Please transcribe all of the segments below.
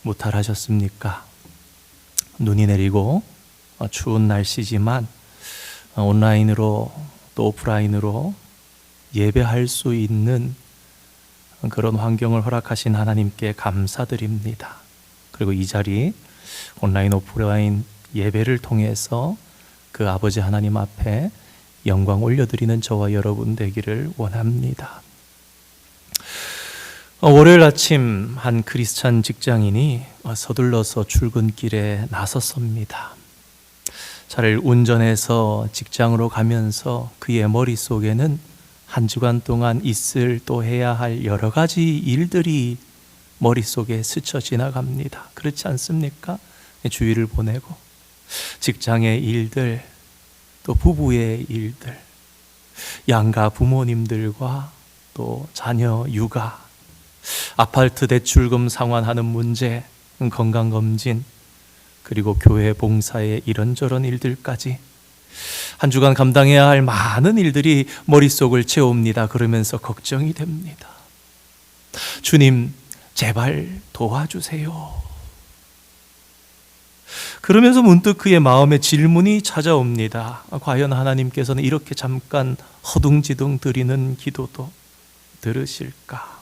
무탈하셨습니까? 눈이 내리고 추운 날씨지만 온라인으로 또 오프라인으로 예배할 수 있는 그런 환경을 허락하신 하나님께 감사드립니다. 그리고 이 자리 온라인 오프라인 예배를 통해서 그 아버지 하나님 앞에 영광 올려드리는 저와 여러분 되기를 원합니다. 월요일 아침 한 크리스찬 직장인이 서둘러서 출근길에 나섰습니다. 차를 운전해서 직장으로 가면서 그의 머릿속에는 한 주간 동안 있을 또 해야 할 여러 가지 일들이 머릿속에 스쳐 지나갑니다. 그렇지 않습니까? 주일을 보내고 직장의 일들, 또 부부의 일들, 양가 부모님들과 또 자녀 육아, 아파트 대출금 상환하는 문제, 건강검진, 그리고 교회 봉사의 이런저런 일들까지 한 주간 감당해야 할 많은 일들이 머릿속을 채웁니다. 그러면서 걱정이 됩니다. 주님, 제발 도와주세요. 그러면서 문득 그의 마음에 질문이 찾아옵니다. 과연 하나님께서는 이렇게 잠깐 허둥지둥 드리는 기도도 들으실까?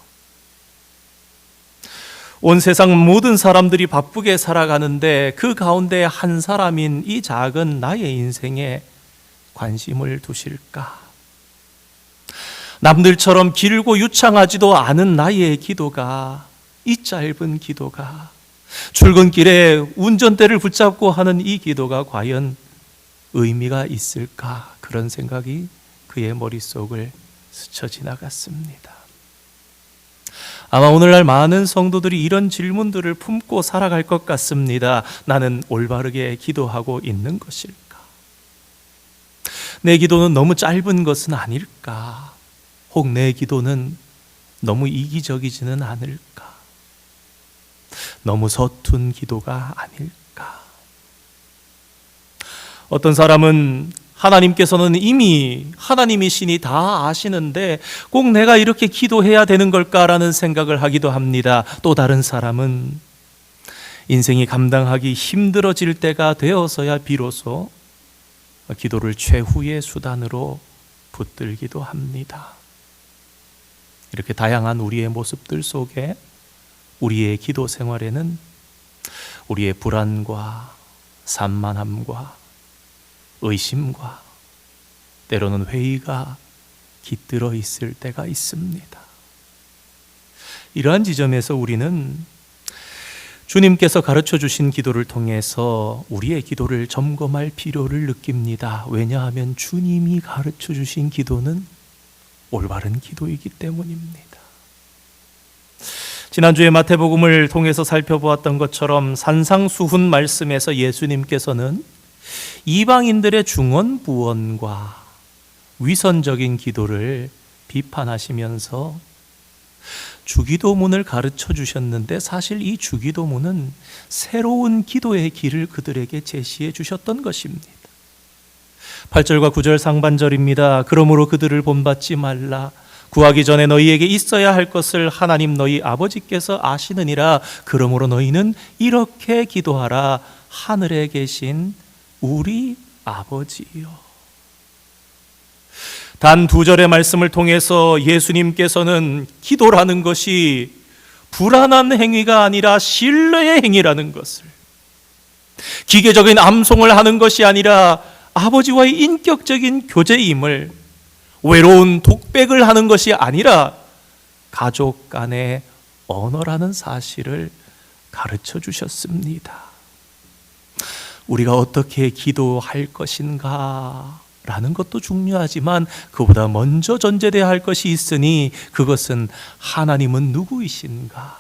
온 세상 모든 사람들이 바쁘게 살아가는데 그 가운데 한 사람인 이 작은 나의 인생에 관심을 두실까? 남들처럼 길고 유창하지도 않은 나의 기도가, 이 짧은 기도가, 출근길에 운전대를 붙잡고 하는 이 기도가 과연 의미가 있을까? 그런 생각이 그의 머릿속을 스쳐 지나갔습니다. 아마 오늘날 많은 성도들이 이런 질문들을 품고 살아갈 것 같습니다. 나는 올바르게 기도하고 있는 것일까? 내 기도는 너무 짧은 것은 아닐까? 혹 내 기도는 너무 이기적이지는 않을까? 너무 서툰 기도가 아닐까? 어떤 사람은 하나님께서는 이미 하나님이시니 다 아시는데 꼭 내가 이렇게 기도해야 되는 걸까라는 생각을 하기도 합니다. 또 다른 사람은 인생이 감당하기 힘들어질 때가 되어서야 비로소 기도를 최후의 수단으로 붙들기도 합니다. 이렇게 다양한 우리의 모습들 속에 우리의 기도 생활에는 우리의 불안과 산만함과 의심과 때로는 회의가 깃들어 있을 때가 있습니다. 이러한 지점에서 우리는 주님께서 가르쳐 주신 기도를 통해서 우리의 기도를 점검할 필요를 느낍니다. 왜냐하면 주님이 가르쳐 주신 기도는 올바른 기도이기 때문입니다. 지난주에 마태복음을 통해서 살펴보았던 것처럼 산상수훈 말씀에서 예수님께서는 이방인들의 중언부언과 위선적인 기도를 비판하시면서 주기도문을 가르쳐 주셨는데 사실 이 주기도문은 새로운 기도의 길을 그들에게 제시해 주셨던 것입니다. 8절과 9절 상반절입니다. 그러므로 그들을 본받지 말라. 구하기 전에 너희에게 있어야 할 것을 하나님 너희 아버지께서 아시느니라. 그러므로 너희는 이렇게 기도하라. 하늘에 계신 우리 아버지요. 단 2절의 말씀을 통해서 예수님께서는 기도라는 것이 불안한 행위가 아니라 신뢰의 행위라는 것을, 기계적인 암송을 하는 것이 아니라 아버지와의 인격적인 교제임을, 외로운 독백을 하는 것이 아니라 가족 간의 언어라는 사실을 가르쳐 주셨습니다. 우리가 어떻게 기도할 것인가 라는 것도 중요하지만 그보다 먼저 전제되어야 할 것이 있으니 그것은 하나님은 누구이신가,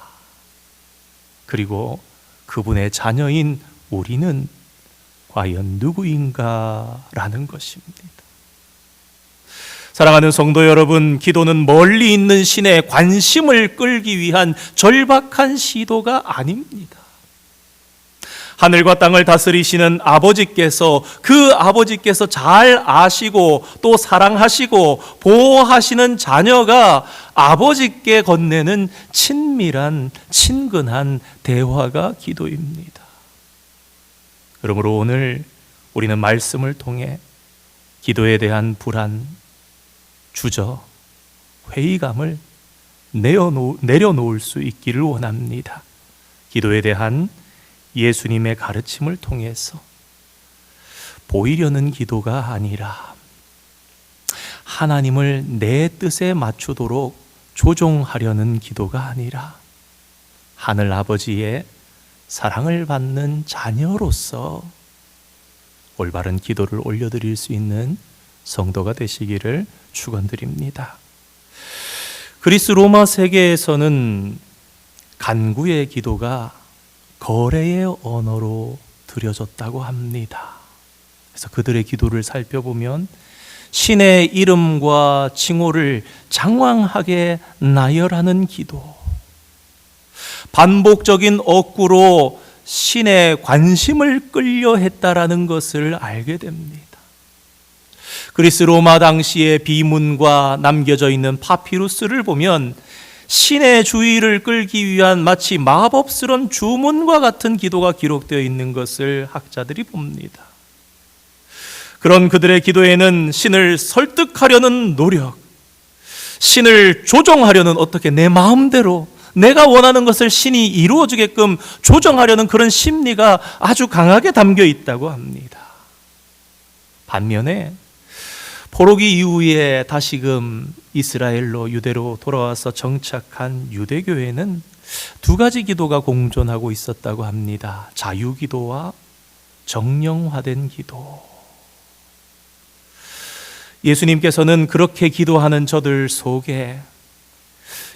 그리고 그분의 자녀인 우리는 과연 누구인가 라는 것입니다. 사랑하는 성도 여러분, 기도는 멀리 있는 신의 관심을 끌기 위한 절박한 시도가 아닙니다. 하늘과 땅을 다스리시는 아버지께서, 그 아버지께서 잘 아시고 또 사랑하시고 보호하시는 자녀가 아버지께 건네는 친밀한 친근한 대화가 기도입니다. 그러므로 오늘 우리는 말씀을 통해 기도에 대한 불안, 주저, 회의감을 내려놓을 수 있기를 원합니다. 기도에 대한 예수님의 가르침을 통해서 보이려는 기도가 아니라 하나님을 내 뜻에 맞추도록 조종하려는 기도가 아니라 하늘 아버지의 사랑을 받는 자녀로서 올바른 기도를 올려드릴 수 있는 성도가 되시기를 축원드립니다. 그리스 로마 세계에서는 간구의 기도가 거래의 언어로 드려졌다고 합니다. 그래서 그들의 기도를 살펴보면 신의 이름과 칭호를 장황하게 나열하는 기도, 반복적인 억구로 신의 관심을 끌려 했다라는 것을 알게 됩니다. 그리스 로마 당시의 비문과 남겨져 있는 파피루스를 보면 신의 주의를 끌기 위한 마치 마법스러운 주문과 같은 기도가 기록되어 있는 것을 학자들이 봅니다. 그런 그들의 기도에는 신을 설득하려는 노력, 신을 조종하려는, 어떻게 내 마음대로 내가 원하는 것을 신이 이루어주게끔 조정하려는 그런 심리가 아주 강하게 담겨 있다고 합니다. 반면에 포로기 이후에 다시금 이스라엘로, 유대로 돌아와서 정착한 유대교회는 두 가지 기도가 공존하고 있었다고 합니다. 자유기도와 정령화된 기도. 예수님께서는 그렇게 기도하는 저들 속에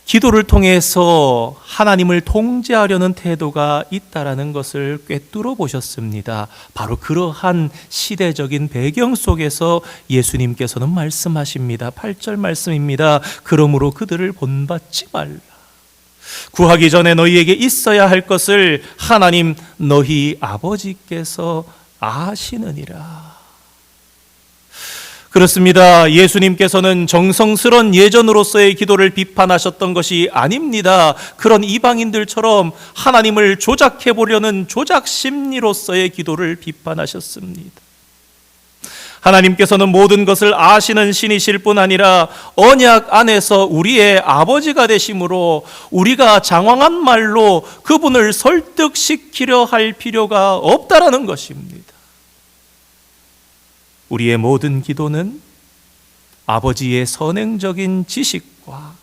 기도를 통해서 하나님을 통제하려는 태도가 있다라는 것을 꿰뚫어 보셨습니다. 바로 그러한 시대적인 배경 속에서 예수님께서는 말씀하십니다. 8절 말씀입니다. 그러므로 그들을 본받지 말라. 구하기 전에 너희에게 있어야 할 것을 하나님 너희 아버지께서 아시느니라. 그렇습니다. 예수님께서는 정성스런 예전으로서의 기도를 비판하셨던 것이 아닙니다. 그런 이방인들처럼 하나님을 조작해 보려는 조작 심리로서의 기도를 비판하셨습니다. 하나님께서는 모든 것을 아시는 신이실 뿐 아니라 언약 안에서 우리의 아버지가 되심으로 우리가 장황한 말로 그분을 설득시키려 할 필요가 없다라는 것입니다. 우리의 모든 기도는 아버지의 선행적인 지식과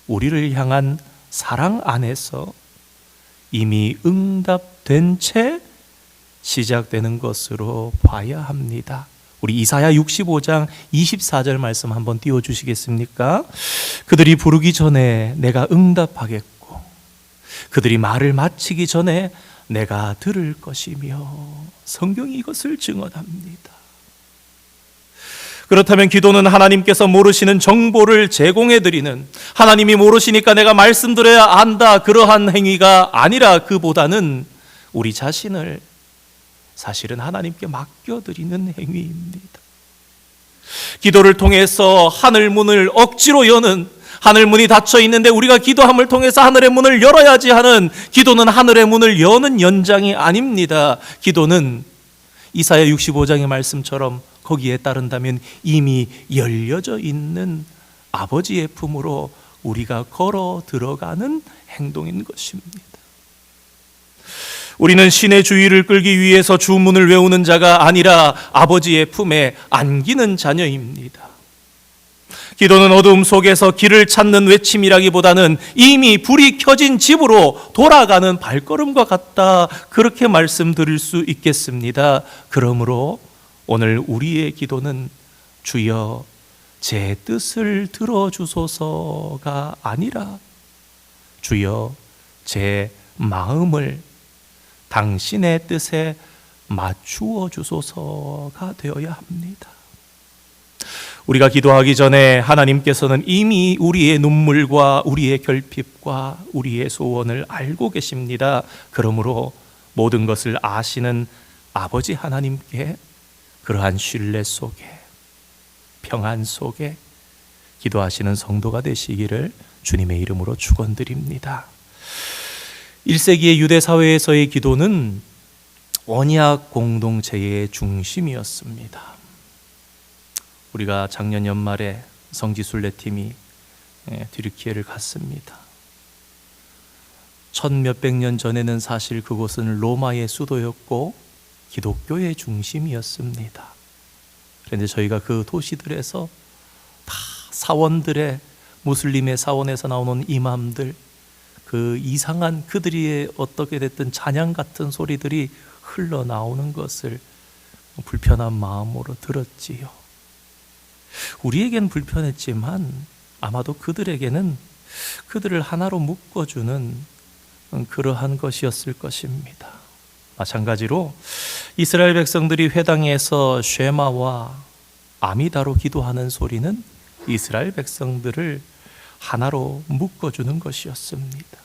우리를 향한 사랑 안에서 이미 응답된 채 시작되는 것으로 봐야 합니다. 우리 이사야 65장 24절 말씀 한번 띄워주시겠습니까? 그들이 부르기 전에 내가 응답하겠고 그들이 말을 마치기 전에 내가 들을 것이며, 성경이 이것을 증언합니다. 그렇다면 기도는 하나님께서 모르시는 정보를 제공해 드리는, 하나님이 모르시니까 내가 말씀드려야 안다, 그러한 행위가 아니라 그보다는 우리 자신을 사실은 하나님께 맡겨드리는 행위입니다. 기도를 통해서 하늘 문을 억지로 여는, 하늘 문이 닫혀 있는데 우리가 기도함을 통해서 하늘의 문을 열어야지 하는, 기도는 하늘의 문을 여는 연장이 아닙니다. 기도는 이사야 65장의 말씀처럼 거기에 따른다면 이미 열려져 있는 아버지의 품으로 우리가 걸어 들어가는 행동인 것입니다. 우리는 신의 주의를 끌기 위해서 주문을 외우는 자가 아니라 아버지의 품에 안기는 자녀입니다. 기도는 어두움 속에서 길을 찾는 외침이라기보다는 이미 불이 켜진 집으로 돌아가는 발걸음과 같다, 그렇게 말씀드릴 수 있겠습니다. 그러므로 오늘 우리의 기도는 주여 제 뜻을 들어주소서가 아니라 주여 제 마음을 당신의 뜻에 맞추어 주소서가 되어야 합니다. 우리가 기도하기 전에 하나님께서는 이미 우리의 눈물과 우리의 결핍과 우리의 소원을 알고 계십니다. 그러므로 모든 것을 아시는 아버지 하나님께 그러한 신뢰 속에, 평안 속에 기도하시는 성도가 되시기를 주님의 이름으로 축원드립니다. 1세기의 유대 사회에서의 기도는 언약 공동체의 중심이었습니다. 우리가 작년 연말에 성지순례팀이 튀르키예를 갔습니다. 천 몇백 년 전에는 사실 그곳은 로마의 수도였고 기독교의 중심이었습니다. 그런데 저희가 그 도시들에서 다 사원들의, 무슬림의 사원에서 나오는 이맘들, 그 이상한 그들이 어떻게 됐든 찬양 같은 소리들이 흘러나오는 것을 불편한 마음으로 들었지요. 우리에겐 불편했지만 아마도 그들에게는 그들을 하나로 묶어주는 그러한 것이었을 것입니다. 마찬가지로 이스라엘 백성들이 회당에서 쉐마와 아미다로 기도하는 소리는 이스라엘 백성들을 하나로 묶어주는 것이었습니다.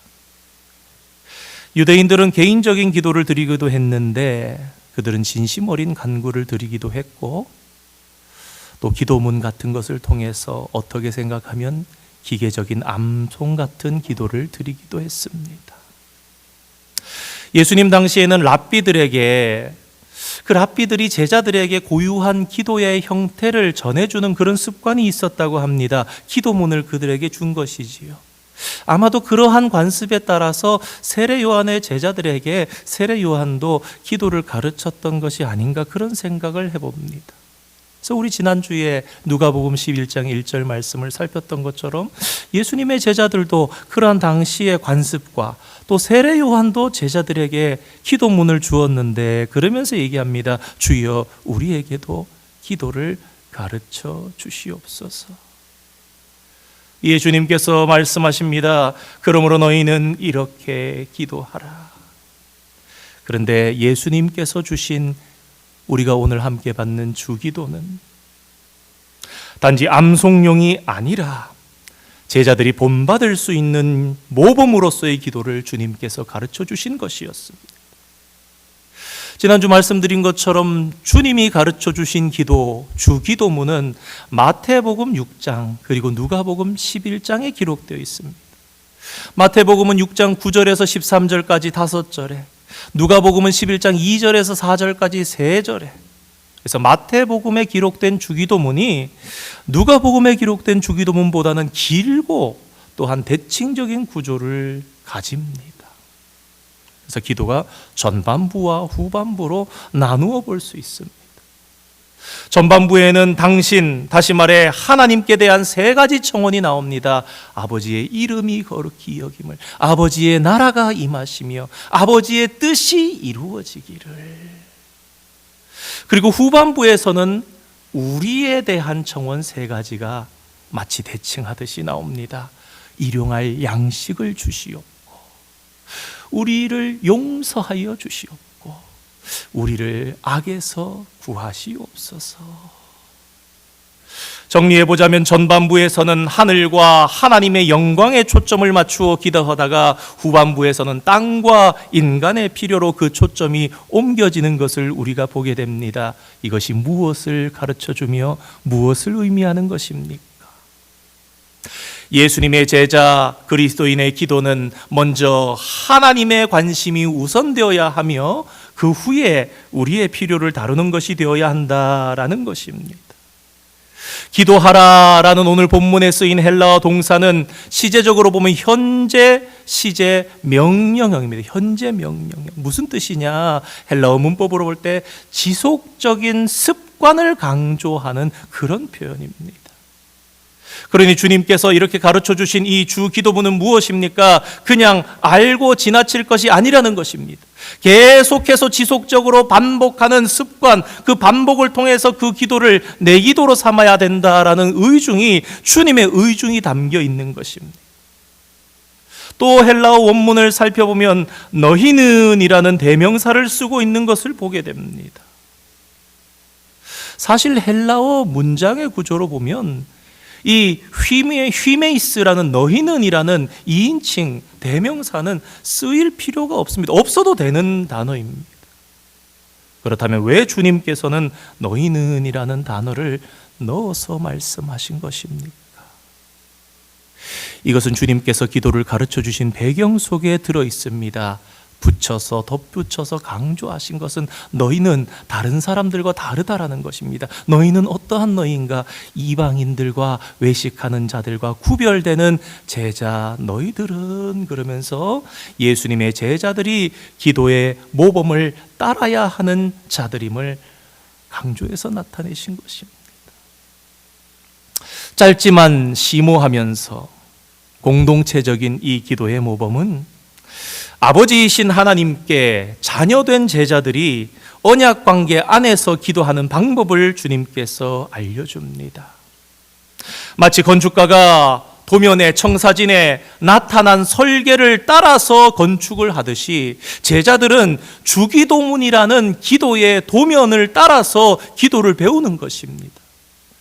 유대인들은 개인적인 기도를 드리기도 했는데 그들은 진심 어린 간구를 드리기도 했고, 또 기도문 같은 것을 통해서 어떻게 생각하면 기계적인 암송 같은 기도를 드리기도 했습니다. 예수님 당시에는 랍비들에게, 그 랍비들이 제자들에게 고유한 기도의 형태를 전해주는 그런 습관이 있었다고 합니다. 기도문을 그들에게 준 것이지요. 아마도 그러한 관습에 따라서 세례 요한의 제자들에게 세례 요한도 기도를 가르쳤던 것이 아닌가, 그런 생각을 해봅니다. 그래서 우리 지난주에 누가복음 11장 1절 말씀을 살폈던 것처럼 예수님의 제자들도 그러한 당시의 관습과 또 세례 요한도 제자들에게 기도문을 주었는데, 그러면서 얘기합니다. 주여 우리에게도 기도를 가르쳐 주시옵소서. 예수님께서 말씀하십니다. 그러므로 너희는 이렇게 기도하라. 그런데 예수님께서 주신 우리가 오늘 함께 받는 주기도는 단지 암송용이 아니라 제자들이 본받을 수 있는 모범으로서의 기도를 주님께서 가르쳐 주신 것이었습니다. 지난주 말씀드린 것처럼 주님이 가르쳐 주신 기도, 주기도문은 마태복음 6장 그리고 누가복음 11장에 기록되어 있습니다. 마태복음은 6장 9절에서 13절까지 5절에, 누가복음은 11장 2절에서 4절까지 3절에, 그래서 마태복음에 기록된 주기도문이 누가복음에 기록된 주기도문보다는 길고 또한 대칭적인 구조를 가집니다. 그래서 기도가 전반부와 후반부로 나누어 볼 수 있습니다. 전반부에는 당신, 다시 말해 하나님께 대한 3가지 청원이 나옵니다. 아버지의 이름이 거룩히 여김을, 아버지의 나라가 임하시며 아버지의 뜻이 이루어지기를. 그리고 후반부에서는 우리에 대한 청원 3가지가 마치 대칭하듯이 나옵니다. 일용할 양식을 주시옵고, 우리를 용서하여 주시옵고, 우리를 악에서 구하시옵소서. 정리해보자면 전반부에서는 하늘과 하나님의 영광에 초점을 맞추어 기도하다가 후반부에서는 땅과 인간의 필요로 그 초점이 옮겨지는 것을 우리가 보게 됩니다. 이것이 무엇을 가르쳐주며 무엇을 의미하는 것입니까? 예수님의 제자 그리스도인의 기도는 먼저 하나님의 관심이 우선되어야 하며 그 후에 우리의 필요를 다루는 것이 되어야 한다라는 것입니다. 기도하라라는 오늘 본문에 쓰인 헬라어 동사는 시제적으로 보면 현재 시제 명령형입니다. 현재 명령형. 무슨 뜻이냐? 헬라어 문법으로 볼 때 지속적인 습관을 강조하는 그런 표현입니다. 그러니 주님께서 이렇게 가르쳐 주신 이 주 기도문은 무엇입니까? 그냥 알고 지나칠 것이 아니라는 것입니다. 계속해서 지속적으로 반복하는 습관, 그 반복을 통해서 그 기도를 내 기도로 삼아야 된다라는 의중이, 주님의 의중이 담겨 있는 것입니다. 또 헬라어 원문을 살펴보면 너희는 이라는 대명사를 쓰고 있는 것을 보게 됩니다. 사실 헬라어 문장의 구조로 보면 이 휘메이스라는 너희는이라는 2인칭 대명사는 쓰일 필요가 없습니다. 없어도 되는 단어입니다. 그렇다면 왜 주님께서는 너희는이라는 단어를 넣어서 말씀하신 것입니까? 이것은 주님께서 기도를 가르쳐 주신 배경 속에 들어 있습니다. 붙여서 덧붙여서 강조하신 것은 너희는 다른 사람들과 다르다라는 것입니다. 너희는 어떠한 너희인가? 이방인들과 외식하는 자들과 구별되는 제자 너희들은, 그러면서 예수님의 제자들이 기도의 모범을 따라야 하는 자들임을 강조해서 나타내신 것입니다. 짧지만 심오하면서 공동체적인 이 기도의 모범은 아버지이신 하나님께 자녀된 제자들이 언약 관계 안에서 기도하는 방법을 주님께서 알려줍니다. 마치 건축가가 도면의 청사진에 나타난 설계를 따라서 건축을 하듯이 제자들은 주기도문이라는 기도의 도면을 따라서 기도를 배우는 것입니다.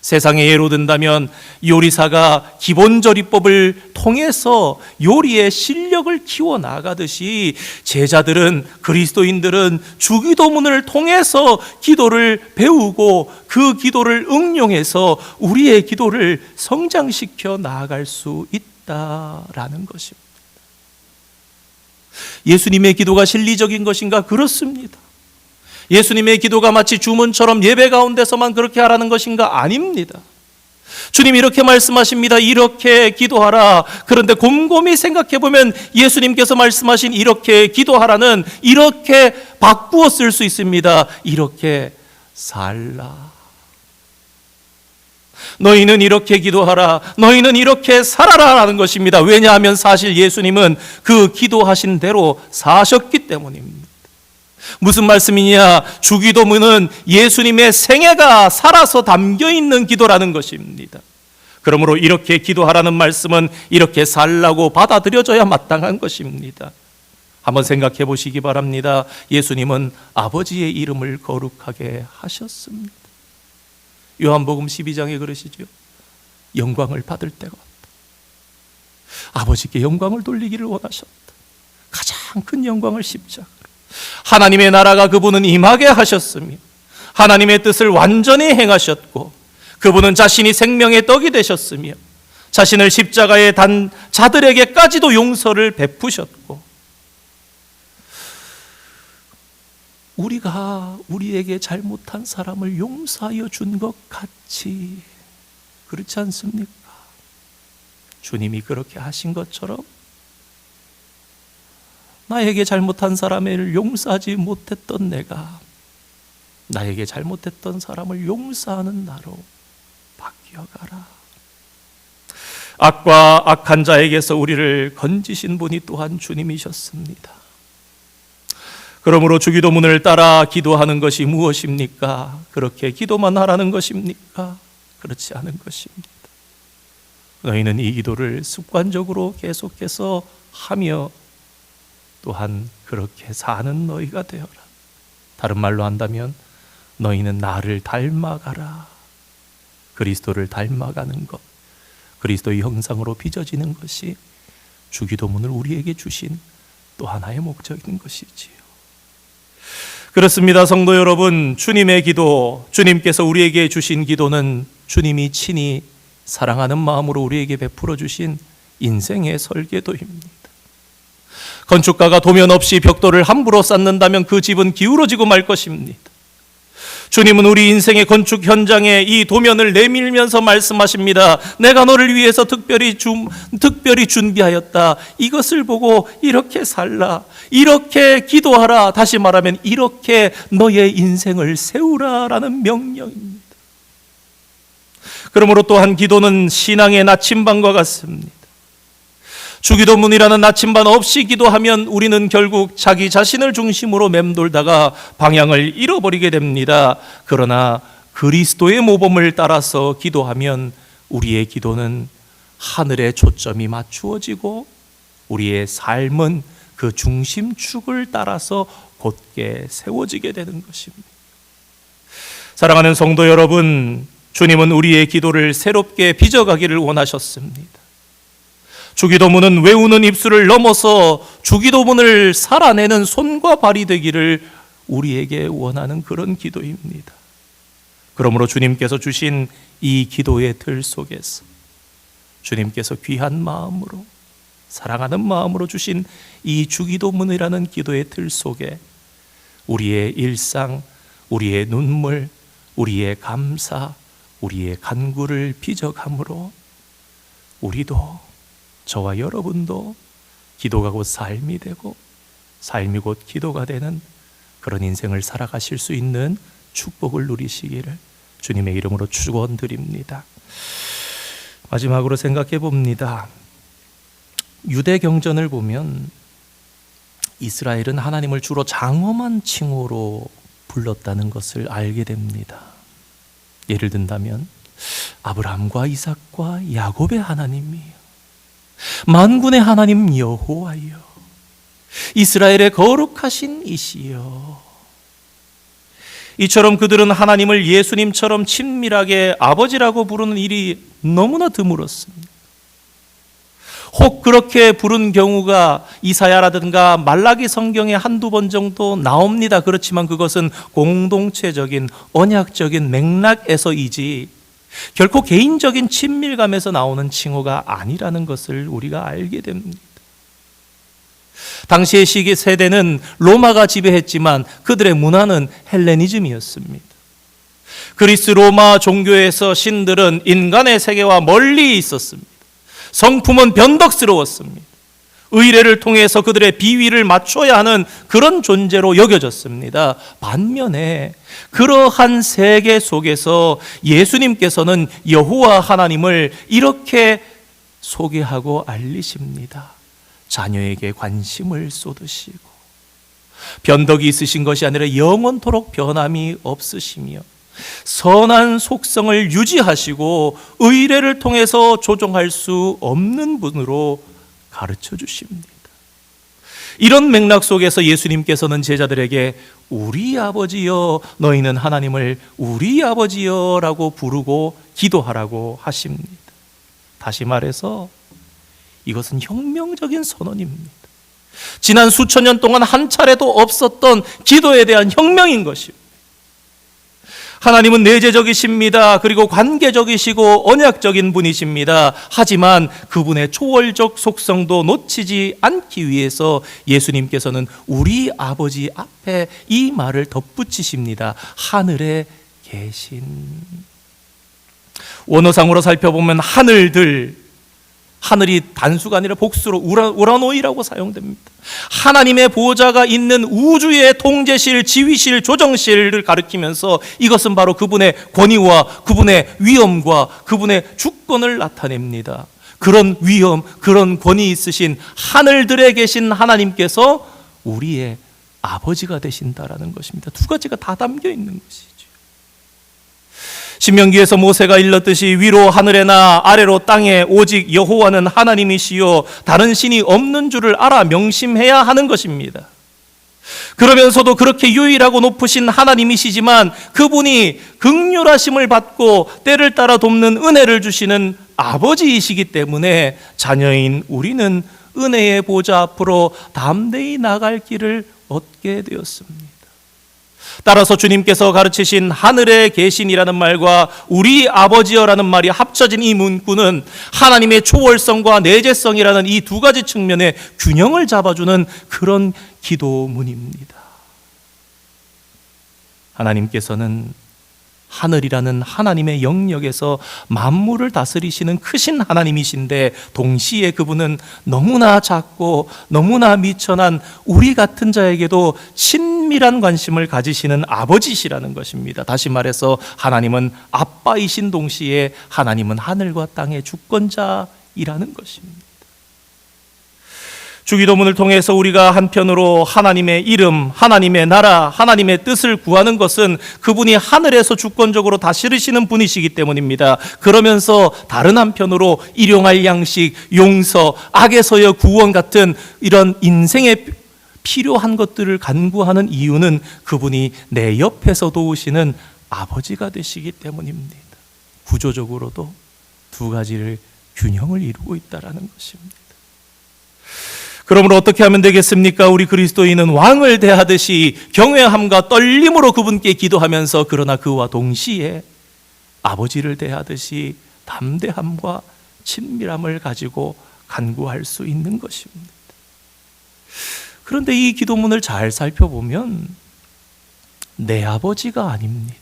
세상에 예로 든다면 요리사가 기본조리법을 통해서 요리의 실력을 키워나가듯이 제자들은, 그리스도인들은 주기도문을 통해서 기도를 배우고 그 기도를 응용해서 우리의 기도를 성장시켜 나아갈 수 있다라는 것입니다. 예수님의 기도가 실리적인 것인가? 그렇습니다. 예수님의 기도가 마치 주문처럼 예배 가운데서만 그렇게 하라는 것인가? 아닙니다. 주님이 이렇게 말씀하십니다. 이렇게 기도하라. 그런데 곰곰이 생각해 보면 예수님께서 말씀하신 이렇게 기도하라는 이렇게 바꾸어 쓸 수 있습니다. 이렇게 살라. 너희는 이렇게 기도하라. 너희는 이렇게 살아라라는 것입니다. 왜냐하면 사실 예수님은 그 기도하신 대로 사셨기 때문입니다. 무슨 말씀이냐? 주기도문은 예수님의 생애가 살아서 담겨있는 기도라는 것입니다. 그러므로 이렇게 기도하라는 말씀은 이렇게 살라고 받아들여져야 마땅한 것입니다. 한번 생각해 보시기 바랍니다. 예수님은 아버지의 이름을 거룩하게 하셨습니다. 요한복음 12장에 그러시죠. 영광을 받을 때가 왔다. 아버지께 영광을 돌리기를 원하셨다. 가장 큰 영광을 십자가, 하나님의 나라가 그분은 임하게 하셨으며 하나님의 뜻을 완전히 행하셨고, 그분은 자신이 생명의 떡이 되셨으며 자신을 십자가에 단 자들에게까지도 용서를 베푸셨고, 우리가 우리에게 잘못한 사람을 용서하여 준 것 같이, 그렇지 않습니까? 주님이 그렇게 하신 것처럼 나에게 잘못한 사람을 용서하지 못했던 내가 나에게 잘못했던 사람을 용서하는 나로 바뀌어가라. 악과 악한 자에게서 우리를 건지신 분이 또한 주님이셨습니다. 그러므로 주기도문을 따라 기도하는 것이 무엇입니까? 그렇게 기도만 하라는 것입니까? 그렇지 않은 것입니다. 너희는 이 기도를 습관적으로 계속해서 하며 또한 그렇게 사는 너희가 되어라. 다른 말로 한다면 너희는 나를 닮아가라. 그리스도를 닮아가는 것, 그리스도의 형상으로 빚어지는 것이 주기도문을 우리에게 주신 또 하나의 목적인 것이지요. 그렇습니다. 성도 여러분, 주님의 기도, 주님께서 우리에게 주신 기도는 주님이 친히 사랑하는 마음으로 우리에게 베풀어 주신 인생의 설계도입니다. 건축가가 도면 없이 벽돌을 함부로 쌓는다면 그 집은 기울어지고 말 것입니다. 주님은 우리 인생의 건축 현장에 이 도면을 내밀면서 말씀하십니다. 내가 너를 위해서 특별히 준비하였다. 이것을 보고 이렇게 살라. 이렇게 기도하라. 다시 말하면 이렇게 너의 인생을 세우라라는 명령입니다. 그러므로 또한 기도는 신앙의 나침반과 같습니다. 주기도문이라는 나침반 없이 기도하면 우리는 결국 자기 자신을 중심으로 맴돌다가 방향을 잃어버리게 됩니다. 그러나 그리스도의 모범을 따라서 기도하면 우리의 기도는 하늘에 초점이 맞추어지고 우리의 삶은 그 중심축을 따라서 곧게 세워지게 되는 것입니다. 사랑하는 성도 여러분, 주님은 우리의 기도를 새롭게 빚어가기를 원하셨습니다. 주기도문은 외우는 입술을 넘어서 주기도문을 살아내는 손과 발이 되기를 우리에게 원하는 그런 기도입니다. 그러므로 주님께서 주신 이 기도의 틀 속에서 주님께서 귀한 마음으로, 사랑하는 마음으로 주신 이 주기도문이라는 기도의 틀 속에 우리의 일상, 우리의 눈물, 우리의 감사, 우리의 간구를 빚어감으로 우리도, 저와 여러분도 기도가 곧 삶이 되고 삶이 곧 기도가 되는 그런 인생을 살아가실 수 있는 축복을 누리시기를 주님의 이름으로 축원드립니다. 마지막으로 생각해 봅니다. 유대 경전을 보면 이스라엘은 하나님을 주로 장엄한 칭호로 불렀다는 것을 알게 됩니다. 예를 든다면 아브라함과 이삭과 야곱의 하나님이요, 만군의 하나님 여호와여, 이스라엘의 거룩하신 이시여. 이처럼 그들은 하나님을 예수님처럼 친밀하게 아버지라고 부르는 일이 너무나 드물었습니다. 혹 그렇게 부른 경우가 이사야라든가 말라기 성경에 한두 번 정도 나옵니다. 그렇지만 그것은 공동체적인 언약적인 맥락에서이지 결코 개인적인 친밀감에서 나오는 칭호가 아니라는 것을 우리가 알게 됩니다. 당시의 시기 세대는 로마가 지배했지만 그들의 문화는 헬레니즘이었습니다. 그리스 로마 종교에서 신들은 인간의 세계와 멀리 있었습니다. 성품은 변덕스러웠습니다. 의례를 통해서 그들의 비위를 맞춰야 하는 그런 존재로 여겨졌습니다. 반면에 그러한 세계 속에서 예수님께서는 여호와 하나님을 이렇게 소개하고 알리십니다. 자녀에게 관심을 쏟으시고 변덕이 있으신 것이 아니라 영원토록 변함이 없으시며 선한 속성을 유지하시고 의례를 통해서 조종할 수 없는 분으로 가르쳐 주십니다. 이런 맥락 속에서 예수님께서는 제자들에게 우리 아버지여, 너희는 하나님을 우리 아버지여 라고 부르고 기도하라고 하십니다. 다시 말해서 이것은 혁명적인 선언입니다. 지난 수천 년 동안 한 차례도 없었던 기도에 대한 혁명인 것입니다. 하나님은 내재적이십니다. 그리고 관계적이시고 언약적인 분이십니다. 하지만 그분의 초월적 속성도 놓치지 않기 위해서 예수님께서는 우리 아버지 앞에 이 말을 덧붙이십니다. 하늘에 계신. 원어상으로 살펴보면 하늘이 단수가 아니라 복수로 우라노이라고 사용됩니다. 하나님의 보좌가 있는 우주의 통제실, 지휘실, 조정실을 가리키면서 이것은 바로 그분의 권위와 그분의 위엄과 그분의 주권을 나타냅니다. 그런 위엄, 그런 권위 있으신 하늘들에 계신 하나님께서 우리의 아버지가 되신다라는 것입니다. 두 가지가 다 담겨 있는 것이죠. 신명기에서 모세가 일렀듯이 위로 하늘에나 아래로 땅에 오직 여호와는 하나님이시요 다른 신이 없는 줄을 알아 명심해야 하는 것입니다. 그러면서도 그렇게 유일하고 높으신 하나님이시지만 그분이 긍휼하심을 받고 때를 따라 돕는 은혜를 주시는 아버지이시기 때문에 자녀인 우리는 은혜의 보좌 앞으로 담대히 나갈 길을 얻게 되었습니다. 따라서 주님께서 가르치신 하늘에 계신이라는 말과 우리 아버지여라는 말이 합쳐진 이 문구는 하나님의 초월성과 내재성이라는 이 두 가지 측면의 균형을 잡아주는 그런 기도문입니다. 하나님께서는 하늘이라는 하나님의 영역에서 만물을 다스리시는 크신 하나님이신데 동시에 그분은 너무나 작고 너무나 미천한 우리 같은 자에게도 친밀한 관심을 가지시는 아버지시라는 것입니다. 다시 말해서 하나님은 아빠이신 동시에 하나님은 하늘과 땅의 주권자이라는 것입니다. 주기도문을 통해서 우리가 한편으로 하나님의 이름, 하나님의 나라, 하나님의 뜻을 구하는 것은 그분이 하늘에서 주권적으로 다스리시는 분이시기 때문입니다. 그러면서 다른 한편으로 일용할 양식, 용서, 악에서의 구원 같은 이런 인생에 필요한 것들을 간구하는 이유는 그분이 내 옆에서 도우시는 아버지가 되시기 때문입니다. 구조적으로도 두 가지를 균형을 이루고 있다라는 것입니다. 그러므로 어떻게 하면 되겠습니까? 우리 그리스도인은 왕을 대하듯이 경외함과 떨림으로 그분께 기도하면서, 그러나 그와 동시에 아버지를 대하듯이 담대함과 친밀함을 가지고 간구할 수 있는 것입니다. 그런데 이 기도문을 잘 살펴보면 내 아버지가 아닙니다.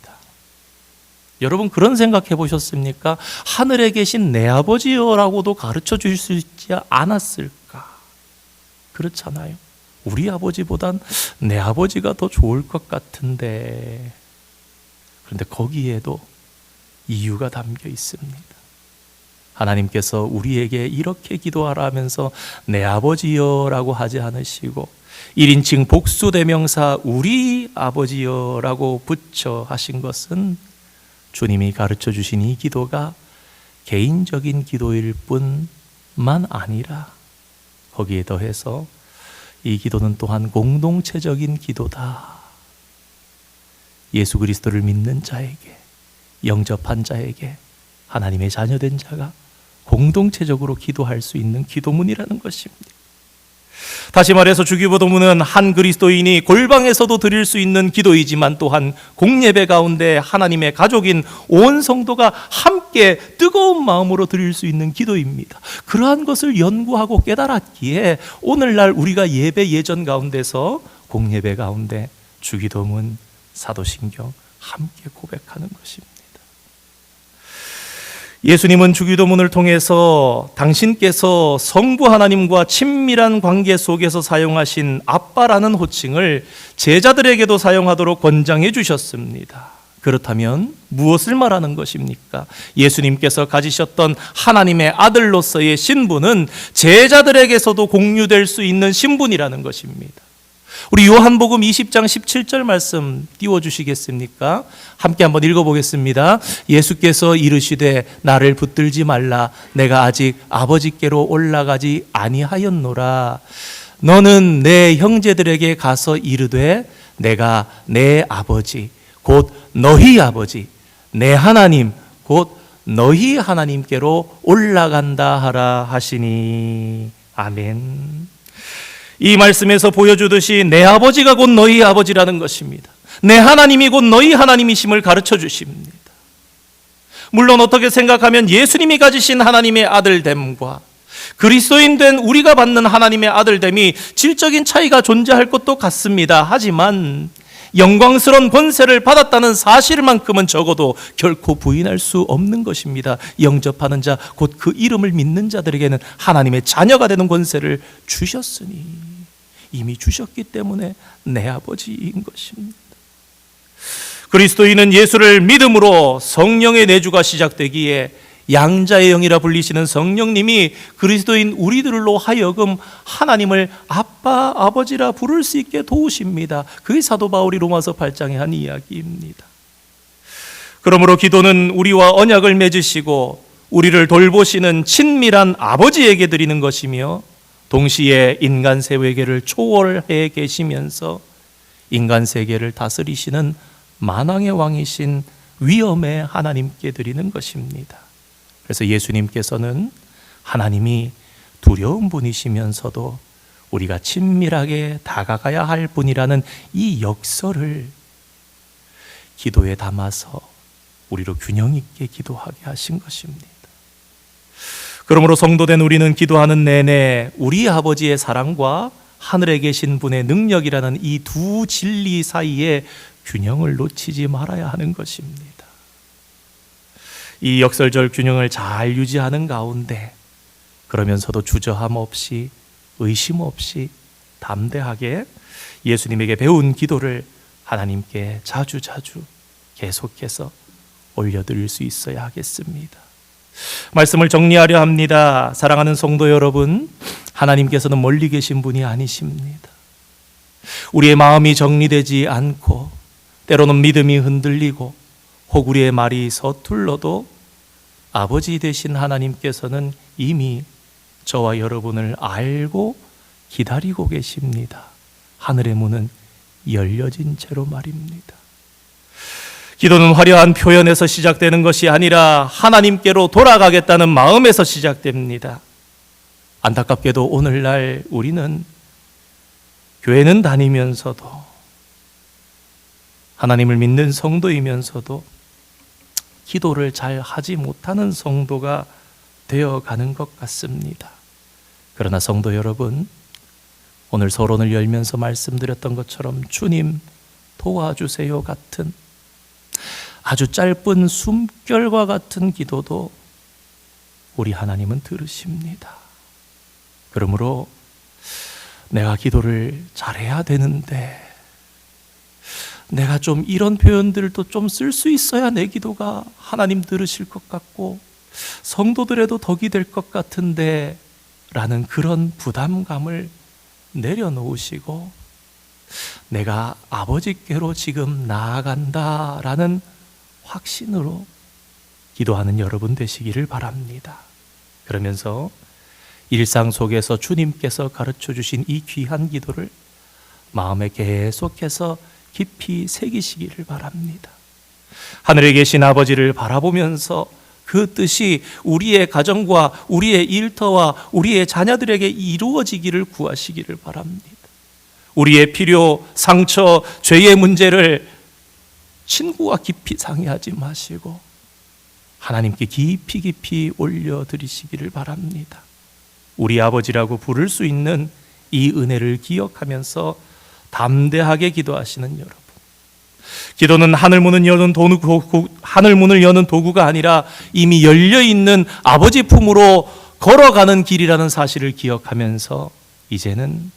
여러분 그런 생각해 보셨습니까? 하늘에 계신 내 아버지여라고도 가르쳐 주실 수 있지 않았을까? 그렇잖아요. 우리 아버지보단 내 아버지가 더 좋을 것 같은데. 그런데 거기에도 이유가 담겨 있습니다. 하나님께서 우리에게 이렇게 기도하라 하면서 내 아버지여라고 하지 않으시고 1인칭 복수대명사 우리 아버지여라고 붙여 하신 것은 주님이 가르쳐 주신 이 기도가 개인적인 기도일 뿐만 아니라 거기에 더해서 이 기도는 또한 공동체적인 기도다. 예수 그리스도를 믿는 자에게, 영접한 자에게, 하나님의 자녀된 자가 공동체적으로 기도할 수 있는 기도문이라는 것입니다. 다시 말해서 주기도문은 한 그리스도인이 골방에서도 드릴 수 있는 기도이지만 또한 공예배 가운데 하나님의 가족인 온 성도가 함께 뜨거운 마음으로 드릴 수 있는 기도입니다. 그러한 것을 연구하고 깨달았기에 오늘날 우리가 예배 예전 가운데서 공예배 가운데 주기도문, 사도신경 함께 고백하는 것입니다. 예수님은 주기도문을 통해서 당신께서 성부 하나님과 친밀한 관계 속에서 사용하신 아빠라는 호칭을 제자들에게도 사용하도록 권장해 주셨습니다. 그렇다면 무엇을 말하는 것입니까? 예수님께서 가지셨던 하나님의 아들로서의 신분은 제자들에게서도 공유될 수 있는 신분이라는 것입니다. 우리 요한복음 20장 17절 말씀 띄워주시겠습니까? 함께 한번 읽어보겠습니다. 예수께서 이르시되 나를 붙들지 말라. 내가 아직 아버지께로 올라가지 아니하였노라. 너는 내 형제들에게 가서 이르되 내가 내 아버지 곧 너희 아버지 내 하나님 곧 너희 하나님께로 올라간다 하라 하시니. 아멘. 이 말씀에서 보여주듯이 내 아버지가 곧 너희 아버지라는 것입니다. 내 하나님이 곧 너희 하나님이심을 가르쳐 주십니다. 물론 어떻게 생각하면 예수님이 가지신 하나님의 아들됨과 그리스도인 된 우리가 받는 하나님의 아들됨이 질적인 차이가 존재할 것도 같습니다. 하지만 영광스러운 권세를 받았다는 사실만큼은 적어도 결코 부인할 수 없는 것입니다. 영접하는 자, 곧 그 이름을 믿는 자들에게는 하나님의 자녀가 되는 권세를 주셨으니, 이미 주셨기 때문에 내 아버지인 것입니다. 그리스도인은 예수를 믿음으로 성령의 내주가 시작되기에 양자의 영이라 불리시는 성령님이 그리스도인 우리들로 하여금 하나님을 아빠, 아버지라 부를 수 있게 도우십니다. 그게 사도 바울이 로마서 8장에 한 이야기입니다. 그러므로 기도는 우리와 언약을 맺으시고 우리를 돌보시는 친밀한 아버지에게 드리는 것이며 동시에 인간 세계를 초월해 계시면서 인간 세계를 다스리시는 만왕의 왕이신 위엄의 하나님께 드리는 것입니다. 그래서 예수님께서는 하나님이 두려운 분이시면서도 우리가 친밀하게 다가가야 할 분이라는 이 역설을 기도에 담아서 우리로 균형 있게 기도하게 하신 것입니다. 그러므로 성도된 우리는 기도하는 내내 우리 아버지의 사랑과 하늘에 계신 분의 능력이라는 이 두 진리 사이에 균형을 놓치지 말아야 하는 것입니다. 이 역설적 균형을 잘 유지하는 가운데 그러면서도 주저함 없이 의심 없이 담대하게 예수님에게 배운 기도를 하나님께 자주자주 계속해서 올려드릴 수 있어야 하겠습니다. 말씀을 정리하려 합니다. 사랑하는 성도 여러분, 하나님께서는 멀리 계신 분이 아니십니다. 우리의 마음이 정리되지 않고 때로는 믿음이 흔들리고 혹 우리의 말이 서툴러도 아버지 되신 하나님께서는 이미 저와 여러분을 알고 기다리고 계십니다. 하늘의 문은 열려진 채로 말입니다. 기도는 화려한 표현에서 시작되는 것이 아니라 하나님께로 돌아가겠다는 마음에서 시작됩니다. 안타깝게도 오늘날 우리는 교회는 다니면서도 하나님을 믿는 성도이면서도 기도를 잘 하지 못하는 성도가 되어가는 것 같습니다. 그러나 성도 여러분, 오늘 서론을 열면서 말씀드렸던 것처럼 주님 도와주세요 같은 아주 짧은 숨결과 같은 기도도 우리 하나님은 들으십니다. 그러므로 내가 기도를 잘해야 되는데 내가 좀 이런 표현들도 좀 쓸 수 있어야 내 기도가 하나님 들으실 것 같고 성도들에도 덕이 될 것 같은데 라는 그런 부담감을 내려놓으시고 내가 아버지께로 지금 나아간다 라는 확신으로 기도하는 여러분 되시기를 바랍니다. 그러면서 일상 속에서 주님께서 가르쳐 주신 이 귀한 기도를 마음에 계속해서 깊이 새기시기를 바랍니다. 하늘에 계신 아버지를 바라보면서 그 뜻이 우리의 가정과 우리의 일터와 우리의 자녀들에게 이루어지기를 구하시기를 바랍니다. 우리의 필요, 상처, 죄의 문제를 친구와 깊이 상의하지 마시고 하나님께 깊이 올려드리시기를 바랍니다. 우리 아버지라고 부를 수 있는 이 은혜를 기억하면서 담대하게 기도하시는 여러분. 기도는 하늘문을 여는 도구가 아니라 이미 열려있는 아버지 품으로 걸어가는 길이라는 사실을 기억하면서 이제는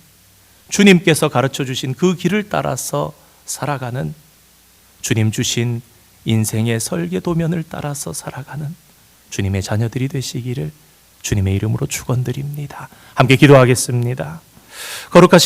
주님께서 가르쳐 주신 그 길을 따라서 살아가는, 주님 주신 인생의 설계도면을 따라서 살아가는 주님의 자녀들이 되시기를 주님의 이름으로 축원드립니다. 함께 기도하겠습니다. 거룩하신